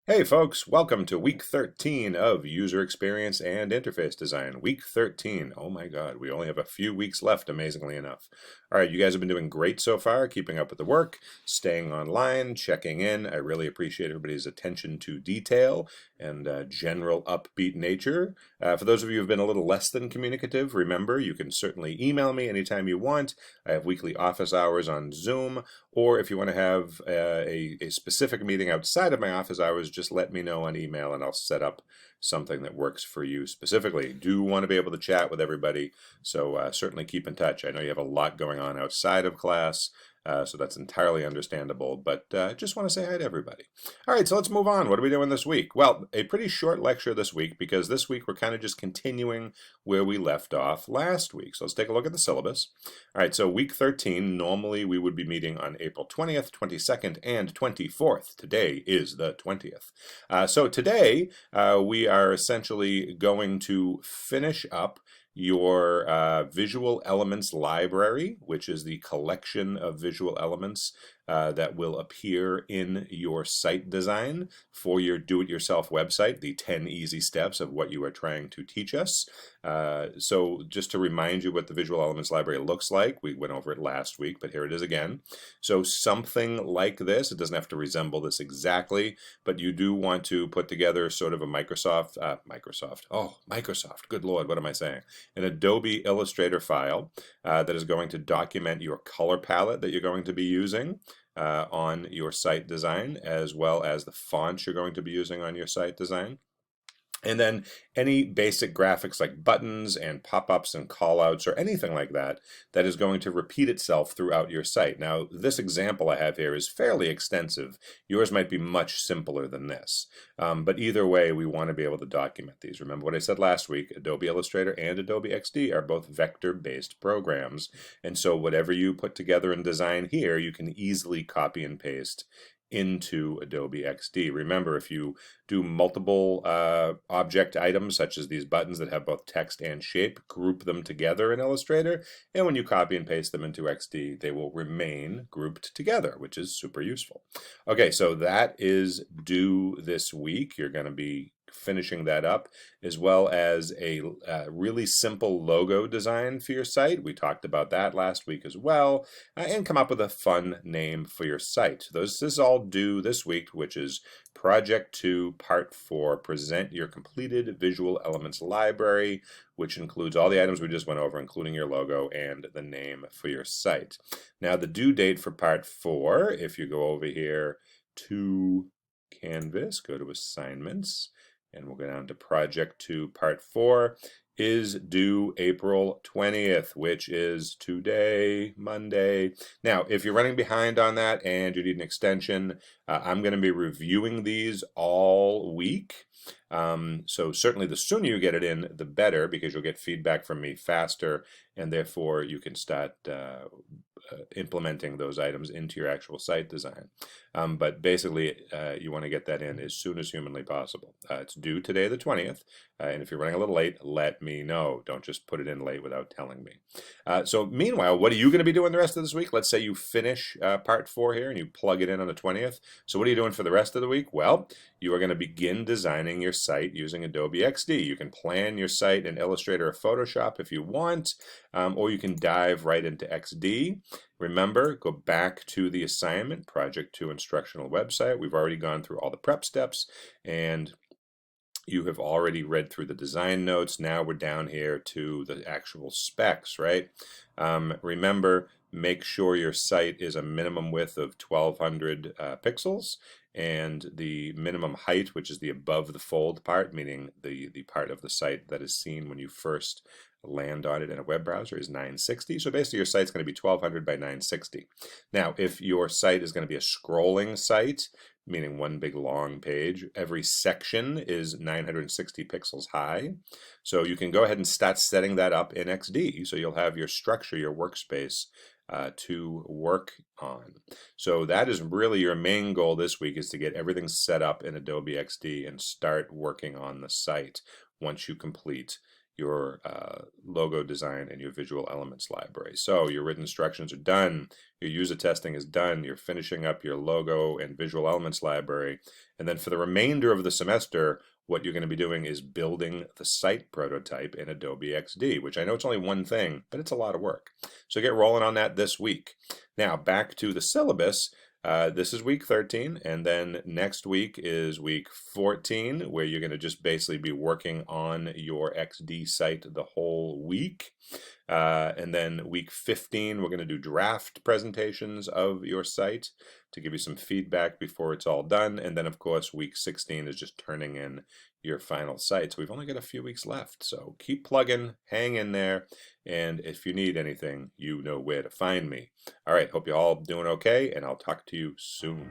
Hey folks, welcome to week 13 of User Experience and Interface Design. Week 13. Oh my God, we only have a few weeks left, amazingly enough. All right, you guys have been doing great so far, keeping up with the work, staying online, checking in. I really appreciate everybody's attention to detail and general upbeat nature. For those of you who have been a little less than communicative, remember you can certainly email me anytime you want. I have weekly office hours on Zoom. Or if you want to have a specific meeting outside of my office hours, just let me know on email and I'll set up something that works for you specifically. Do want to be able to chat with everybody, so certainly keep in touch. I know you have a lot going on outside of class, so that's entirely understandable, but just want to say hi to everybody. All right, so let's move on. What are we doing this week? Well, a pretty short lecture this week because this week we're kind of just continuing where we left off last week. So let's take a look at the syllabus. All right, so week 13, normally we would be meeting on April 20th, 22nd, and 24th. Today is the 20th. So today we are essentially going to finish up your visual elements library, which is the collection of visual elements that will appear in your site design for your do-it-yourself website, the 10 easy steps of what you are trying to teach us. So just to remind you what the visual elements library looks like, we went over it last week, but here it is again. So something like this, it doesn't have to resemble this exactly, but you do want to put together sort of a Microsoft, good Lord, what am I saying? An Adobe Illustrator file that is going to document your color palette that you're going to be using on your site design, as well as the fonts you're going to be using on your site design. And then any basic graphics like buttons and pop-ups and callouts or anything like that that is going to repeat itself throughout your site. Now, this example I have here is fairly extensive. Yours might be much simpler than this. But either way, we want to be able to document these. Remember what I said last week, Adobe Illustrator and Adobe XD are both vector-based programs. And so whatever you put together in design here, you can easily copy and paste into Adobe XD. Remember, if you do multiple object items, such as these buttons that have both text and shape, group them together in Illustrator, and when you copy and paste them into XD, they will remain grouped together, which is super useful. Okay, so that is due this week. You're going to be finishing that up, as well as a really simple logo design for your site. We talked about that last week as well, and come up with a fun name for your site. This is all due this week, which is Project 2, Part 4, Present Your Completed Visual Elements Library, which includes all the items we just went over, including your logo and the name for your site. Now, the due date for Part 4, if you go over here to Canvas, go to Assignments, and we'll go down to Project 2, Part 4, is due April 20th, which is today, Monday. Now, if you're running behind on that and you need an extension, I'm going to be reviewing these all week. So certainly the sooner you get it in, the better, because you'll get feedback from me faster, and therefore you can start implementing those items into your actual site design. But basically, you want to get that in as soon as humanly possible. It's due today, the 20th, and if you're running a little late, let me know. Don't just put it in late without telling me. So meanwhile, what are you going to be doing the rest of this week? Let's say you finish Part 4 here and you plug it in on the 20th. So what are you doing for the rest of the week? Well, you are going to begin designing your site using Adobe XD. You can plan your site in Illustrator or Photoshop if you want, or you can dive right into XD. Remember, go back to the assignment, Project 2 Instructional Website. We've already gone through all the prep steps, and you have already read through the design notes. Now we're down here to the actual specs, right? Remember, make sure your site is a minimum width of 1200 pixels, and the minimum height, which is the above the fold part, meaning the part of the site that is seen when you first land on it in a web browser, is 960. So basically your site's going to be 1200 by 960. Now, if your site is going to be a scrolling site, meaning one big long page, every section is 960 pixels high. So you can go ahead and start setting that up in XD. So you'll have your structure, your workspace to work on. So that is really your main goal this week, is to get everything set up in Adobe XD and start working on the site once you complete your logo design and your visual elements library. So your written instructions are done, your user testing is done, you're finishing up your logo and visual elements library, and then for the remainder of the semester, what you're going to be doing is building the site prototype in Adobe XD, which I know it's only one thing, but it's a lot of work. So get rolling on that this week. Now back to the syllabus. This is week 13, and then next week is week 14, where you're going to just basically be working on your XD site the whole week. And then week 15, we're going to do draft presentations of your site to give you some feedback before it's all done. And then, of course, week 16 is just turning in your final site. So we've only got a few weeks left. So keep plugging, hang in there. And if you need anything, you know where to find me. All right, hope you're all doing okay, and I'll talk to you soon.